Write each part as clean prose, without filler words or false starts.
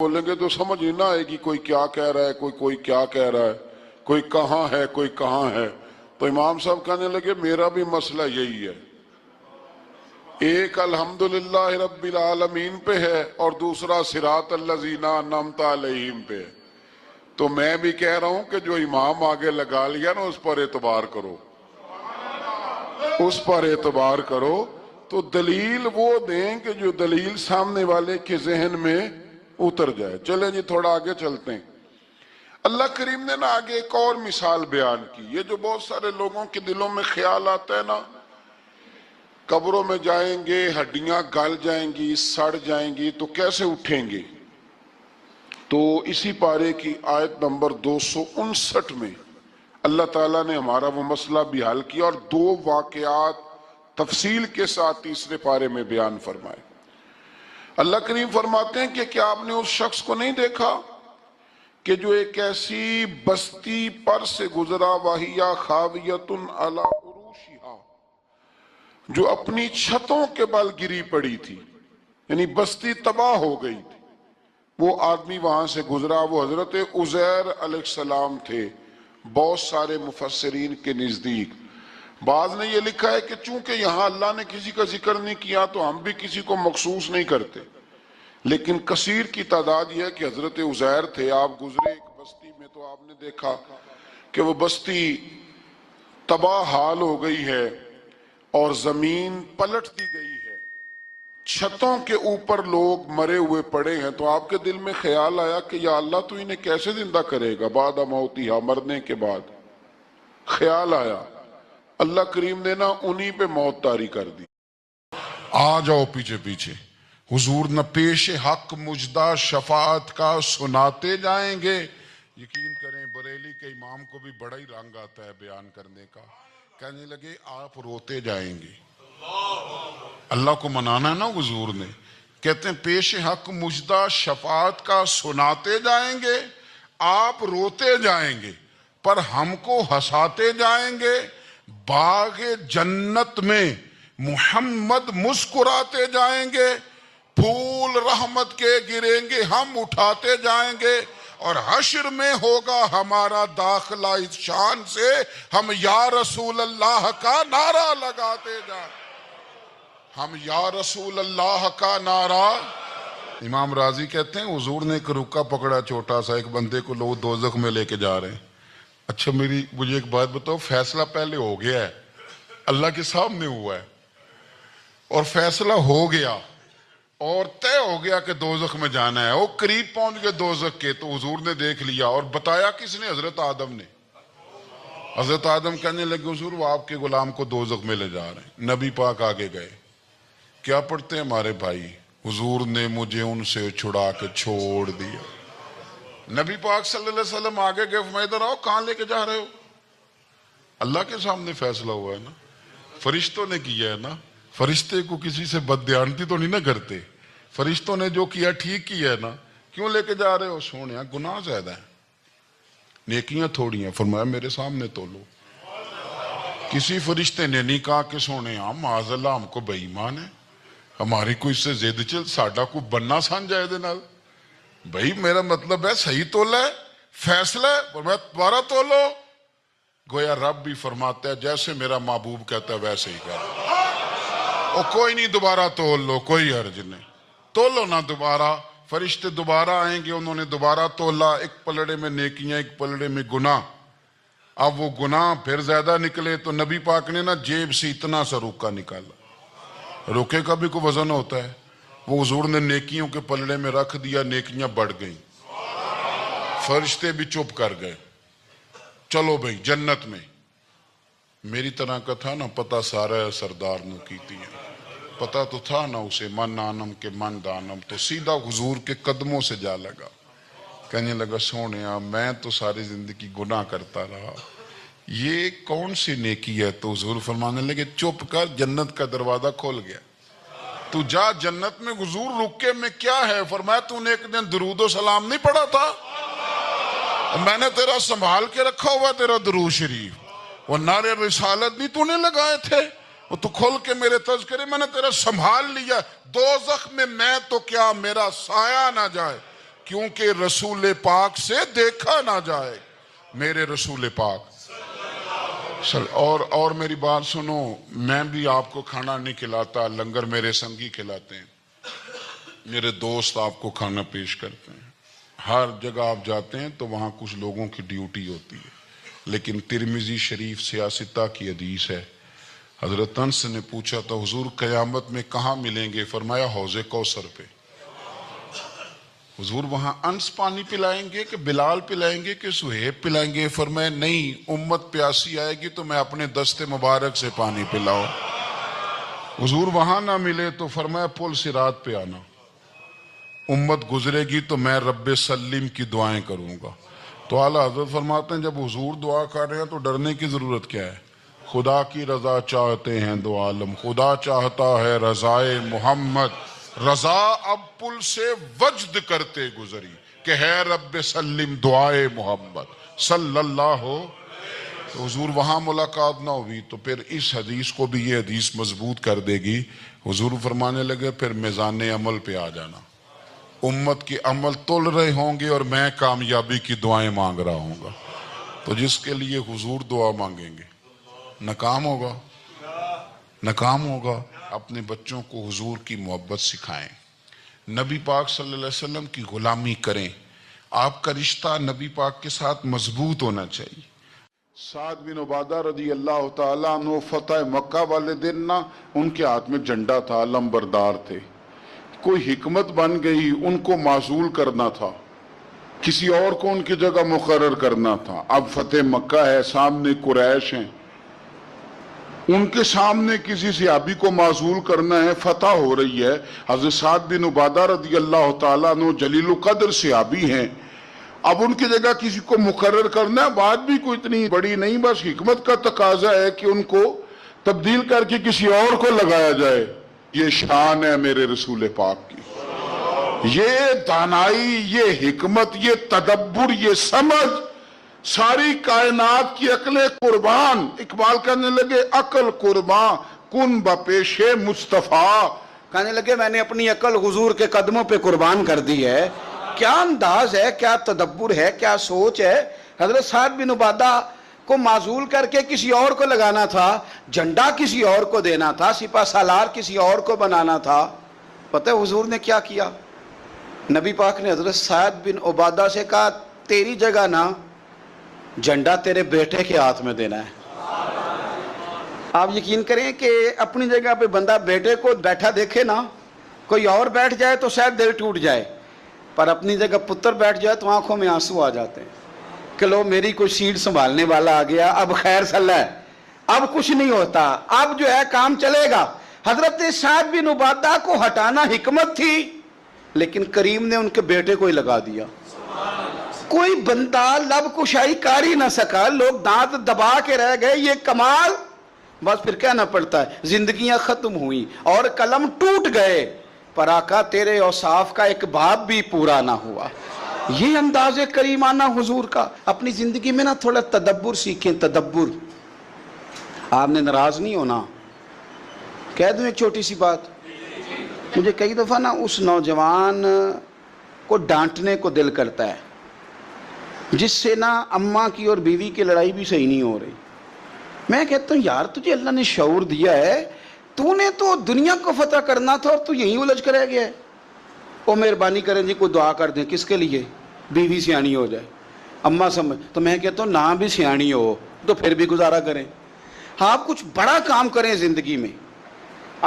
بولیں گے تو سمجھ نہیں نہ آئے گی کوئی کیا کہہ رہا ہے، کوئی کیا کہہ رہا ہے، کوئی کہاں ہے کوئی کہاں ہے۔ تو امام صاحب کہنے لگے میرا بھی مسئلہ یہی ہے، ایک الحمدللہ رب العالمین پہ ہے اور دوسرا صراط الذین انعمت علیہم پہ ہے۔ تو میں بھی کہہ رہا ہوں کہ جو امام آگے لگا لیا نا اس پر اعتبار کرو، اس پر اعتبار کرو۔ تو دلیل وہ دیں کہ جو دلیل سامنے والے کے ذہن میں اتر جائے۔ چلیں جی تھوڑا آگے چلتے ہیں۔ اللہ کریم نے نا آگے ایک اور مثال بیان کی۔ یہ جو بہت سارے لوگوں کے دلوں میں خیال آتا ہے نا، قبروں میں جائیں گے ہڈیاں گل جائیں گی سڑ جائیں گی تو کیسے اٹھیں گے؟ تو اسی پارے کی آیت نمبر 259 میں اللہ تعالیٰ نے ہمارا وہ مسئلہ بھی حل کیا اور دو واقعات تفصیل کے ساتھ تیسرے پارے میں بیان فرمائے۔ اللہ کریم فرماتے ہیں کہ کیا آپ نے اس شخص کو نہیں دیکھا کہ جو ایک ایسی بستی پر سے گزرا وَهِيَ خَاوِيَةٌ عَلَىٰ عُرُوشِهَا، جو اپنی چھتوں کے بل گری پڑی تھی، یعنی بستی تباہ ہو گئی تھی۔ وہ آدمی وہاں سے گزرا، وہ حضرت عزیر علیہ السلام تھے۔ بہت سارے مفسرین کے نزدیک بعض نے یہ لکھا ہے کہ چونکہ یہاں اللہ نے کسی کا ذکر نہیں کیا تو ہم بھی کسی کو مخصوص نہیں کرتے، لیکن کثیر کی تعداد یہ ہے کہ حضرت عزیر تھے۔ آپ گزرے ایک بستی میں تو آپ نے دیکھا کہ وہ بستی تباہ حال ہو گئی ہے اور زمین پلٹ دی گئی ہے، چھتوں کے اوپر لوگ مرے ہوئے پڑے ہیں۔ تو آپ کے دل میں خیال آیا کہ یا اللہ تو انہیں کیسے زندہ کرے گا بعد موتہا، مرنے کے بعد؟ خیال آیا، اللہ کریم نے نا انہی پہ موت طاری کر دی۔ آ جاؤ پیچھے پیچھے، حضور نہ پیش حق مجدہ شفاعت کا سناتے جائیں گے۔ یقین کریں بریلی کے امام کو بھی بڑا ہی رنگ آتا ہے بیان کرنے کا۔ کہنے لگے آپ روتے جائیں گے، اللہ کو منانا ہے نا حضور نے، کہتے ہیں پیش حق مجدہ شفاعت کا سناتے جائیں گے، آپ روتے جائیں گے پر ہم کو ہنساتے جائیں گے۔ باغ جنت میں محمد مسکراتے جائیں گے، پھول رحمت کے گریں گے ہم اٹھاتے جائیں گے، اور حشر میں ہوگا ہمارا داخلہ اس شان سے ہم یا رسول اللہ کا نعرہ لگاتے جائیں، ہم یا رسول اللہ کا نعرہ۔ امام راضی کہتے ہیں حضور نے ایک رکا پکڑا چھوٹا سا، ایک بندے کو لوگ دوزخ میں لے کے جا رہے ہیں۔ اچھا مجھے ایک بات بتاؤ، فیصلہ پہلے ہو گیا ہے، اللہ کے سامنے ہوا ہے اور فیصلہ ہو گیا اور طے ہو گیا کہ دوزخ میں جانا ہے، وہ قریب پہنچ گئے دوزخ کے، تو حضور نے دیکھ لیا اور بتایا کس نے؟ حضرت آدم نے۔ حضرت آدم کہنے لگے حضور وہ آپ کے غلام کو دوزخ میں لے جا رہے ہیں۔ نبی پاک آگے گئے، کیا پڑھتے ہیں ہمارے بھائی؟ حضور نے مجھے ان سے چھڑا کے چھوڑ دیا۔ نبی پاک صلی اللہ علیہ وسلم آگے گئے، فرمایا ادھر آؤ، کہاں لے کے جا رہے ہو؟ اللہ کے سامنے فیصلہ ہوا ہے نا، فرشتوں نے کیا ہے نا، فرشتے کو کسی سے بددیانتی تو نہیں نہ کرتے، فرشتوں نے جو کیا ٹھیک کیا ہے نا، کیوں لے کے جا رہے ہو؟ سونے گناہ زیادہ ہیں نیکیاں تھوڑی ہیں، فرمایا میرے سامنے تولو۔ کسی فرشتے نے نہیں کہا کہ سونے معاذ اللہ ہم کو بے ایمان ہے، ہماری کوئی اس سے زید چل ساڈا کو بننا سان جائے دے نال، بھائی میرا مطلب ہے صحیح تولا ہے، فیصلہ ہے، فرمایا دوبارہ تولو۔ گویا رب بھی فرماتا ہے جیسے میرا محبوب کہتا ہے ویسے ہی کہتا ہے، کوئی نہیں دوبارہ تول لو، کوئی حرج نہیں، تولو نہ دوبارہ۔ فرشتے دوبارہ آئیں گے، انہوں نے دوبارہ تولا، ایک پلڑے میں نیکیاں ایک پلڑے میں گناہ۔ اب وہ گناہ پھر زیادہ نکلے تو نبی پاک نے نا جیب سے اتنا سا روکا نکالا، روکے کا بھی کوئی وزن ہوتا ہے، وہ حضور نے نیکیوں کے پلڑے میں رکھ دیا، نیکیاں بڑھ گئیں، فرشتے بھی چپ کر گئے۔ چلو بھئی جنت میں۔ میری طرح کا تھا نا پتہ سارا ہے سردار نو کیتی ہے، پتہ تو تھا نا اسے من آنم کے من دانم، تو سیدھا حضور کے قدموں سے جا لگا، کہنے لگا سونیا میں تو ساری زندگی گناہ کرتا رہا، یہ کون سی نیکی ہے؟ تو حضور فرمانے لگے چپ کر، جنت کا دروازہ کھول گیا، تو جا جنت میں۔ حضور رکے میں کیا ہے؟ فرمایا تو نے ایک دن درود و سلام نہیں پڑھا تھا، میں نے تیرا سنبھال کے رکھا ہوا تیرا درود شریف، وہ نعرے رسالت بھی تو نے لگائے تھے، وہ تو کھول کے میرے تذکرے میں نے تیرا سنبھال لیا۔ دوزخ میں تو کیا میرا سایہ نہ جائے، کیونکہ رسول پاک سے دیکھا نہ جائے، میرے رسول پاک اور میری بات سنو، میں بھی آپ کو کھانا نہیں کھلاتا، لنگر میرے سنگی کھلاتے ہیں، میرے دوست آپ کو کھانا پیش کرتے ہیں، ہر جگہ آپ جاتے ہیں تو وہاں کچھ لوگوں کی ڈیوٹی ہوتی ہے، لیکن ترمذی شریف 66 کی حدیث ہے، حضرت انس نے پوچھا تھا حضور قیامت میں کہاں ملیں گے؟ فرمایا حوض کوثر پہ۔ حضور وہاں انس پانی پلائیں گے کہ بلال پلائیں گے کہ سہیب پلائیں گے؟ فرمایا نہیں، امت پیاسی آئے گی تو میں اپنے دست مبارک سے پانی پلاؤں۔ حضور وہاں نہ ملے تو فرمایا پل صراط پہ آنا، امت گزرے گی تو میں رب سلیم کی دعائیں کروں گا۔ تو اعلیٰ حضرت فرماتے ہیں جب حضور دعا کر رہے ہیں تو ڈرنے کی ضرورت کیا ہے؟ خدا کی رضا چاہتے ہیں دو عالم، خدا چاہتا ہے رضائے محمد، رضا اب پل سے وجد کرتے گزری کہ ہے رب سلم دعائے محمد صلی اللہ ہو۔ تو حضور وہاں ملاقات نہ ہوئی تو پھر اس حدیث کو بھی یہ حدیث مضبوط کر دے گی۔ حضور فرمانے لگے پھر میزان عمل پہ آ جانا، امت کے عمل تول رہے ہوں گے اور میں کامیابی کی دعائیں مانگ رہا ہوں گا۔ تو جس کے لیے حضور دعا مانگیں گے ناکام ہوگا، ناکام ہوگا۔ اپنے بچوں کو حضور کی محبت سکھائیں، نبی پاک صلی اللہ علیہ وسلم کی غلامی کریں، آپ کا رشتہ نبی پاک کے ساتھ مضبوط ہونا چاہیے۔ سعد بن عبادہ رضی اللہ تعالیٰ عنہ فتح مکہ والے دن نا ان کے ہاتھ میں جھنڈا تھا، علمبردار تھے، کوئی حکمت بن گئی، ان کو معزول کرنا تھا، کسی اور کو ان کی جگہ مقرر کرنا تھا۔ اب فتح مکہ ہے، سامنے قریش ہیں، ان کے سامنے کسی صحابی کو معزول کرنا ہے، فتح ہو رہی ہے، حضرت سعد بن عبادہ رضی اللہ تعالیٰ عنہ جلیل القدر صحابی ہیں، اب ان کی جگہ کسی کو مقرر کرنا ہے، بات بھی کوئی اتنی بڑی نہیں، بس حکمت کا تقاضا ہے کہ ان کو تبدیل کر کے کسی اور کو لگایا جائے۔ یہ شان ہے میرے رسول پاک کی، یہ دانائی، یہ حکمت، یہ تدبر، یہ سمجھ، ساری کائنات کی عقلیں قربان۔ اقبال کہنے لگے عقل قربان کن بپیش مصطفیٰ، کہنے لگے میں نے اپنی عقل حضور کے قدموں پہ قربان کر دی ہے۔ کیا انداز ہے، کیا تدبر ہے، کیا سوچ ہے۔ حضرت سعد بن عبادہ کو معزول کر کے کسی اور کو لگانا تھا، جھنڈا کسی اور کو دینا تھا، سپہ سالار کسی اور کو بنانا تھا۔ پتہ ہے حضور نے کیا کیا؟ نبی پاک نے حضرت سعد بن عبادہ سے کہا تیری جگہ نا جھنڈا تیرے بیٹے کے ہاتھ میں دینا ہے۔ آپ یقین کریں کہ اپنی جگہ پہ بندہ بیٹے کو بیٹھا دیکھے نا، کوئی اور بیٹھ جائے تو شاید دل ٹوٹ جائے، پر اپنی جگہ پتر بیٹھ جائے تو آنکھوں میں آنسو آ جاتے ہیں کہ لو میری کوئی سیٹ سنبھالنے والا آ گیا، اب خیر صلی ہے، اب کچھ نہیں ہوتا، اب جو ہے کام چلے گا۔ حضرت سعد بن عبادہ کو ہٹانا حکمت تھی، لیکن کریم نے ان کے بیٹے کو ہی لگا دیا۔ کوئی بندہ لب کشائی کر ہی نہ سکا، لوگ دانت دبا کے رہ گئے، یہ کمال۔ بس پھر کہنا پڑتا ہے زندگیاں ختم ہوئیں اور قلم ٹوٹ گئے، پر آقا تیرے اوصاف کا ایک باب بھی پورا نہ ہوا۔ یہ انداز کریمانہ حضور کا۔ اپنی زندگی میں نا تھوڑا تدبر سیکھیں، تدبر۔ آپ نے ناراض نہیں ہونا، کہہ دوں ایک چھوٹی سی بات، مجھے کئی دفعہ نا اس نوجوان کو ڈانٹنے کو دل کرتا ہے جس سے نا اماں کی اور بیوی کی لڑائی بھی صحیح نہیں ہو رہی۔ میں کہتا ہوں یار تجھے اللہ نے شعور دیا ہے، تو نے تو دنیا کو فتح کرنا تھا اور تو یہیں الجھ کر رہ گیا ہے۔ وہ مہربانی کریں جی کوئی دعا کر دیں، کس کے لیے؟ بیوی سیانی ہو جائے، اماں سمجھ۔ تو میں کہتا ہوں نہ بھی سیانی ہو تو پھر بھی گزارا کریں۔ آپ کچھ بڑا کام کریں زندگی میں،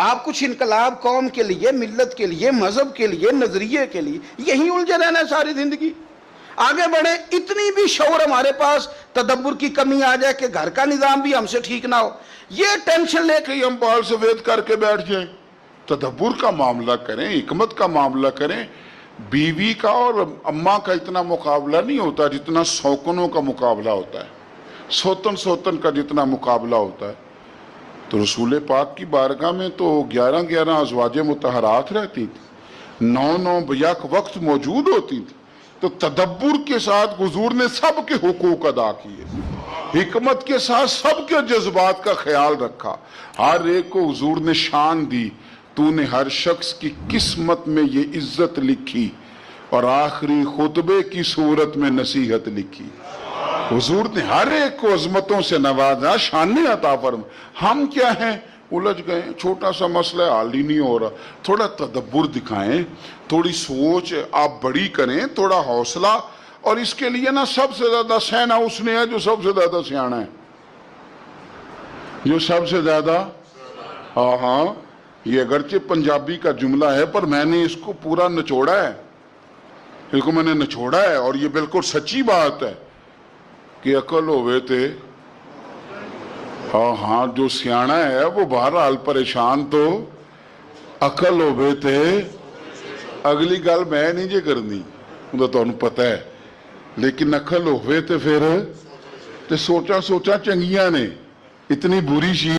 آپ کچھ انقلاب قوم کے لیے، ملت کے لیے، مذہب کے لیے، نظریے کے لیے، یہیں الجھے رہنا ہے ساری زندگی۔ آگے بڑھیں، اتنی بھی شعور ہمارے پاس تدبر کی کمی آ جائے کہ گھر کا نظام بھی ہم سے ٹھیک نہ ہو، یہ ٹینشن لے کے ہم بال سفید کر کے بیٹھ جائیں۔ تدبر کا معاملہ کریں، حکمت کا معاملہ کریں۔ بیوی کا اور اماں کا اتنا مقابلہ نہیں ہوتا جتنا سوکنوں کا مقابلہ ہوتا ہے، سوتن کا جتنا مقابلہ ہوتا ہے۔ تو رسول پاک کی بارگاہ میں تو 11 ازواج مطہرات رہتی تھی، 9 بیک وقت موجود ہوتی تھی۔ تو تدبر کے ساتھ حضور نے سب کے حقوق ادا کیے، حکمت کے ساتھ سب کے جذبات کا خیال رکھا، ہر ایک کو حضور نے شان دی۔ تو نے ہر شخص کی قسمت میں یہ عزت لکھی، اور آخری خطبے کی صورت میں نصیحت لکھی. حضور نے ہر ایک کو عظمتوں سے نوازا, شانیں عطا فرما. ہم کیا ہیں, الجھ گئے, چھوٹا سا مسئلہ حل ہی نہیں ہو رہا. تھوڑا تدبر دکھائیں, تھوڑی سوچ آپ بڑی کریں, تھوڑا حوصلہ. اور اس کے لیے نا سب سے زیادہ سینا اس نے ہے جو سب سے زیادہ سیانا ہے, جو سب سے زیادہ. ہاں, یہ اگرچہ پنجابی کا جملہ ہے پر میں نے اس کو پورا نچوڑا ہے, اس کو میں نے نچوڑا ہے, اور یہ بالکل سچی بات ہے کہ عقل ہوئے تھے. ہاں, جو سیانا ہے وہ بہرحال پریشان تو عقل ہوئے تھے. اگلی گل میں نہیں جے کرنی, وہ تو انہوں پتہ ہے, لیکن عقل ہوئے تھے پھر تے سوچا چنگیاں نے, اتنی بری چیز